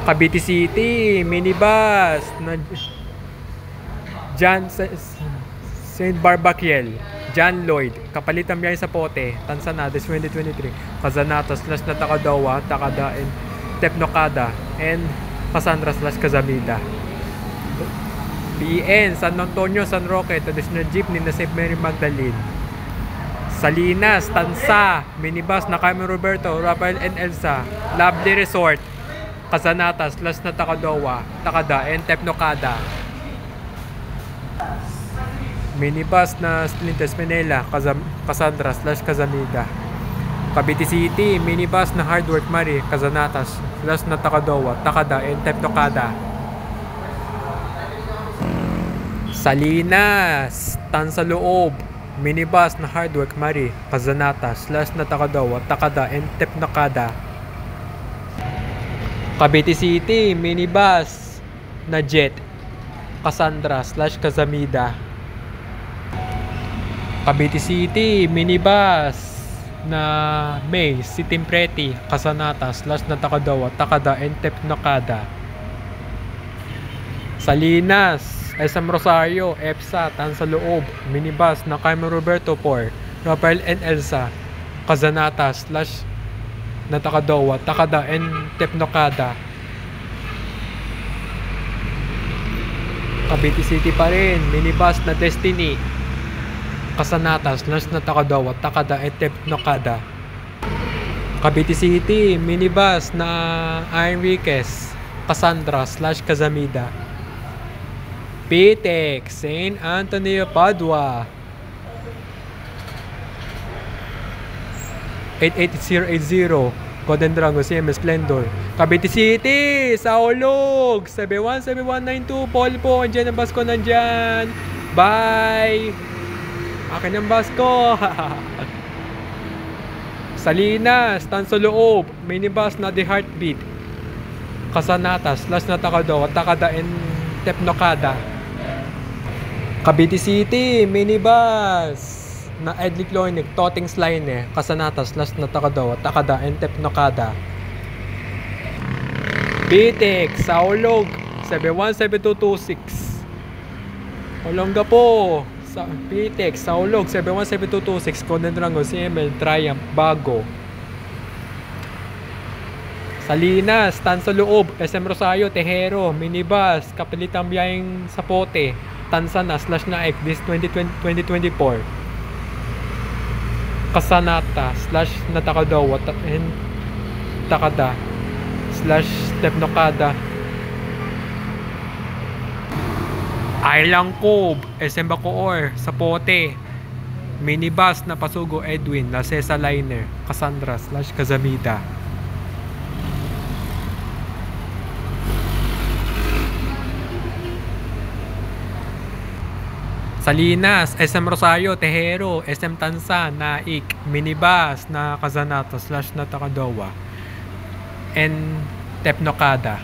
Cavite City, minibus na Saint Barbaquiel, John Lloyd, kapalit ang biyahe sa Pote, Tansanades 2023, Kazanatas slash Natakadowa, Takada and Tepnokada, and Cassandra slash Kazamida. PN, San Antonio, San Roque, traditional jeepney na St. Mary Magdalene. Salinas, Tansa, minibus na Carmen Roberto, Rafael and Elsa, Lovely Resort, Kazanatas slash Natakadowa, Takada, and Tepnokada. Minibus na Splinter Manila, Cassandra slash Kazamida. Cavite City, minibus na Hardwork Marie, Kazanatas slash Natakadowa, Takada, and Tepnokada. Salinas, Tansaloob, minibus na Hardwork Marie, Kazanatas slash Natakadowa, Takada, and Tepnokada. Cavite City, minibus na Jet, Cassandra slash Kazamida. Cavite City, minibus na May, Sitimpreti, Casanata slash Natakadowa, Takada, and Tepnokada. Salinas, SM Rosario, EPSA, Tansaloob, minibus na Carmen Roberto Por, Rafael and Elsa, Casanata slash Natakadowa, Takada, and Tepnokada. Cavite City pa rin, minibus na Destiny, Casanata slash Natakadowa, Takada, and Tepnokada. Cavite City, minibus na Enriquez, Cassandra slash Kazamida. Pitex, St. Antonio, Padua, 88080, Golden Dragon, CMS Splendor. Cavite City, Saulog, 717192, Polpo, andyan ang bus ko, nandyan. Bye! Akin ang bus ko. Salinas, Tansaloob, minibus na The Heartbeat, Casanata slash Natakadowa, Takada, and Tepnokada. Cavite City, minibus na Edley Cloinic, Totings Line, Casanata slash Natakadowa, Takada, and Tepnokada. Pitex, Saulog, 717226, Olongapo, Pitex, Saulog, 717226, Golden Dragon, CML, Triumph, Bago. Salinas, Tansaloob, SM Rosario, Tejero, minibus, kapalitang biyaheng sa Pote, Tansana slash Naik, this 2024. Casanata slash Natakadowa, and Takada slash Tepnokada. Island Cove, SM Bacoor, sa Pote, minibus na Pasugo Edwin, La Cesa Liner, Cassandra slash Kazamida. Salinas, SM Rosario, Tejero, SM Tansa, Naik, minibus na Kazanato slash Natakadowa, and Tepnokada.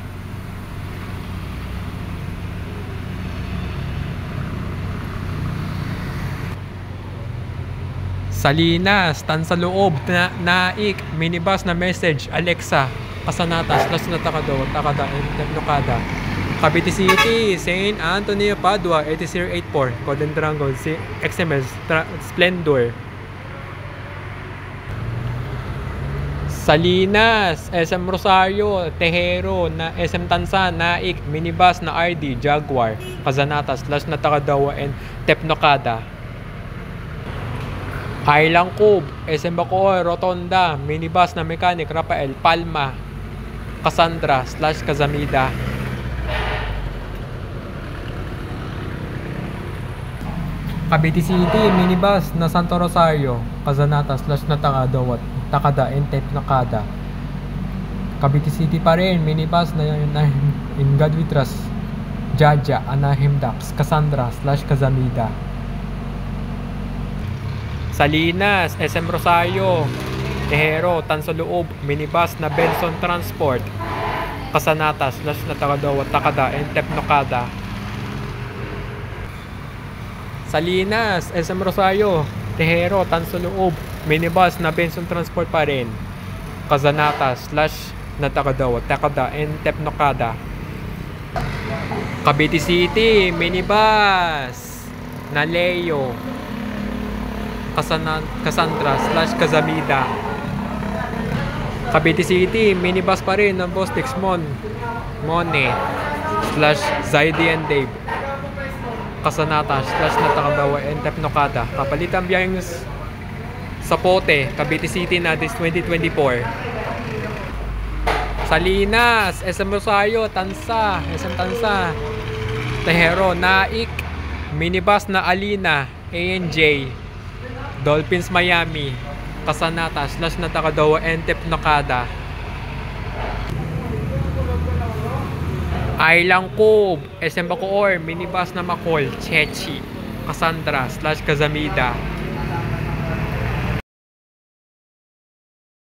Salinas, Tansaloob, Naik, minibus na Message, Alexa, Casanata slash Natakadowa, Takada, and Tepnokada. Cavite City, St. Antonio, Padua, 8084, Golden Dragon, XMS, Splendor. Salinas, SM Rosario, Tejero, na SM Tansa, Naik, minibus na RD, Jaguar, Casanata slash Natakadowa, and Tepnokada. Island Cove, SM Bacoor, Rotonda, minibus na Mechanic, Rafael, Palma, Cassandra slash Kazamida. Cavite City, minibus na Santo Rosario, Casanata slash Natakadowa, Takada, and Tepnokada. Cavite City pa rin, minibus na In God We Trust, Jaja, Anaheim Ducks, Cassandra slash Kazamida. Salinas, SM Rosario, Tejero, Tansaloob, minibus na Benson Transport, Casanata slash Natakadowa, Takada, and Tepnokada. Salinas, SM Rosario, Tejero, Tansaloob, minibus na Benson Transport pa rin, Casanata slash na Takadawa, Takada, and Tepnokada. Cavite City, minibus na Leo, Cassandra / Kazamida. Cavite City, minibus pa rin ng Boss Dexmon, Mone / Zaidi and Dave, Kasanata / Natakadawa and Tepnokada. Kapalit ang biyaheng Sapote, Cavite City na this 2024. Salinas, SM Rosario, Tansa, SM Tansa, Tejero, Naik, minibus na Alina, ANJ, Dolphins Miami, Kasanata / Natakadawa and Tepnokada. Island Cove, SM Bacoor, minibus na Macol, Chechi, Cassandra / Kazamida.